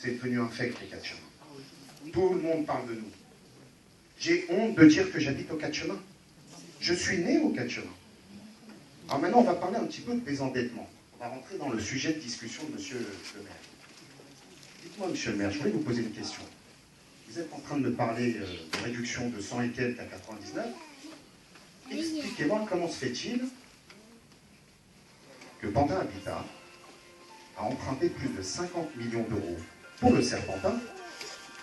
c'est devenu un fake, les 4 chemins. Tout le monde parle de nous. J'ai honte de dire que j'habite aux 4 chemins. Je suis né aux 4 chemins. Alors maintenant, on va parler un petit peu de désendettement. On va rentrer dans le sujet de discussion de monsieur le maire. Dites-moi, monsieur le maire, je voulais vous poser une question. Vous êtes en train de me parler de réduction de 100 et quelques à 99. Expliquez-moi comment se fait-il que Pantin Habitat a emprunté plus de 50 millions d'euros pour le Serpentin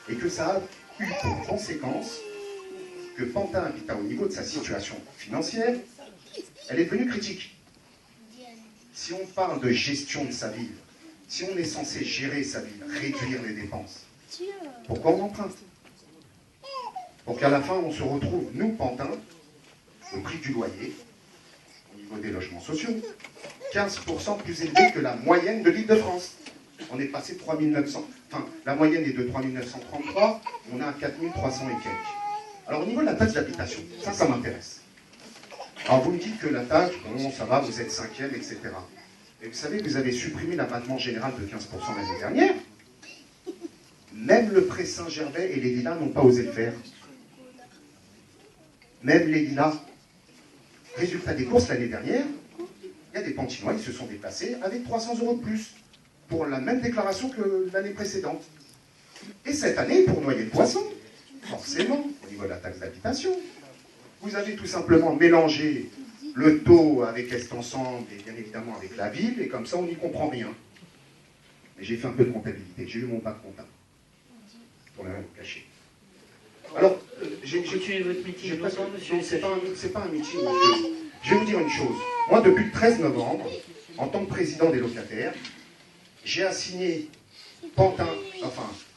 et que ça a eu pour conséquence que Pantin Habitat, au niveau de sa situation financière, elle est devenue critique. Si on parle de gestion de sa ville, si on est censé gérer sa ville, réduire les dépenses, pourquoi on emprunte? Pour qu'à la fin, on se retrouve, nous, Pantin, au prix du loyer, au niveau des logements sociaux, 15% plus élevé que la moyenne de l'Île-de-France. On est passé de 3900, enfin, la moyenne est de 3933, on est à 4300 et quelques. Alors, au niveau de la taxe d'habitation, ça m'intéresse. Alors, vous me dites que la taxe, bon, ça va, vous êtes 5e, etc. Et vous savez que vous avez supprimé l'abattement général de 15% l'année dernière. Même le Pré Saint-Gervais et les Lilas n'ont pas osé le faire. Même les Lilas. Résultat des courses l'année dernière, il y a des Pantinois qui se sont déplacés avec 300 € de plus pour la même déclaration que l'année précédente. Et cette année, pour noyer le poisson, forcément, au niveau de la taxe d'habitation, vous avez tout simplement mélangé le taux avec Est Ensemble et bien évidemment avec la ville, et comme ça on n'y comprend rien. Mais j'ai fait un peu de comptabilité, j'ai eu mon bac comptable. Pour ne rien vous cacher. Alors, continuez votre meeting, monsieur. C'est pas un meeting, monsieur. Je vais vous dire une chose. Moi, depuis le 13 novembre, en tant que président des locataires, j'ai assigné Pantin,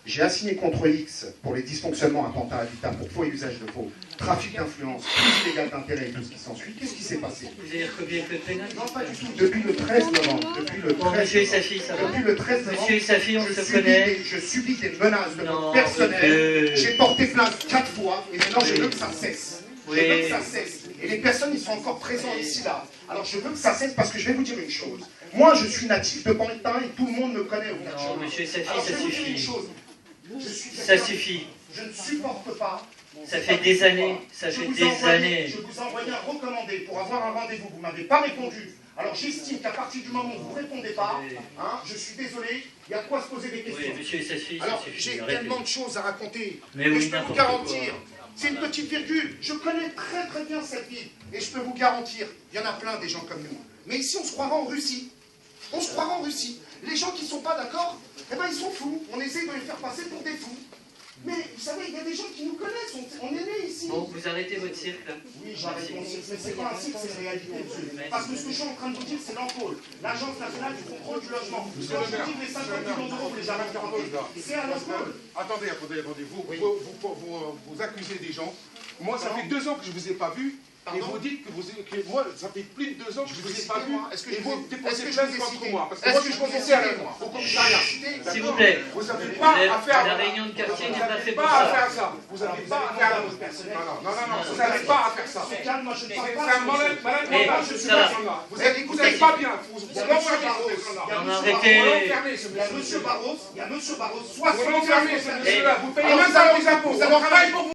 j'ai assigné contre X pour les dysfonctionnements à Pantin Habitat pour faux et usage de faux, trafic d'influence, prise illégale d'intérêt et tout ce qui s'ensuit. Qu'est-ce qui s'est passé? Vous avez recopié le code pénal? Non, pas du tout. Depuis le 13 novembre. Monsieur et sa fille, ça va. Depuis le 13 novembre. Monsieur et sa fille, on se connaît. Je subis des menaces de votre personnel. J'ai porté plainte 4 fois et maintenant je veux que ça cesse. Je veux que ça cesse. Et les personnes, ils sont encore présents ici, là. Alors je veux que ça cesse parce que je vais vous dire une chose. Moi, je suis natif de Pantin et tout le monde me connaît au Non, monsieur et sa fille, alors, ça je vais vous dire une suffit. chose. Ça suffit. Je ne supporte pas. Ça fait des années. Ça fait des années. Je vous ai envoyé un recommandé pour avoir un rendez-vous. Vous ne m'avez pas répondu. Alors j'estime qu'à partir du moment où vous ne répondez pas, je suis désolé, il y a quoi se poser des questions. Oui, monsieur et sa fille, alors ça suffit. j'ai tellement de choses à raconter. Mais oui, je peux vous garantir, c'est une petite virgule. Je connais très très bien cette ville. Et je peux vous garantir, il y en a plein des gens comme nous. Mais ici on se croira en Russie. On se croira en Russie. Les gens qui ne sont pas d'accord, eh ben ils sont fous. On essaie de les faire passer pour des fous. Mais vous savez, il y a des gens qui nous connaissent, on est nés ici. Bon, vous arrêtez votre cirque là. Oui, j'arrête mon cirque, mais c'est pas un cirque, c'est une réalité, monsieur. Parce que ce que je suis en train de vous dire, c'est l'ANCOL, l'Agence nationale du contrôle du logement. Quand je vous dis que les 50 millions d'euros, vous les avez empruntés, c'est à l'ANCOL. Attendez. Vous accusez des gens. Moi, ça fait 2 ans que je ne vous ai pas vu. Et vous dites que moi, ça fait plus de 2 ans que je ne vous ai pas vu. Et vous déposez plainte contre moi. Parce que moi, je suis commissaire au commissariat. S'il vous plaît. Vous n'avez pas à faire la réunion de quartier n'est pas faite pour pas à ça. faire ça. Vous n'avez pas à faire ça. Non, vous n'avez pas à faire ça. C'est calme, moi je ne parle C'est pas. un malade mental, je suis ça va. là. Vous n'êtes pas bien. Vous l'enfermez ce personne-là. Non, arrêtez. Vous l'enfermez ce Il y a monsieur. Monsieur Barros, Vous l'enfermez ce monsieur-là. Vous payez même pas vos impôts. On travaille pour vous.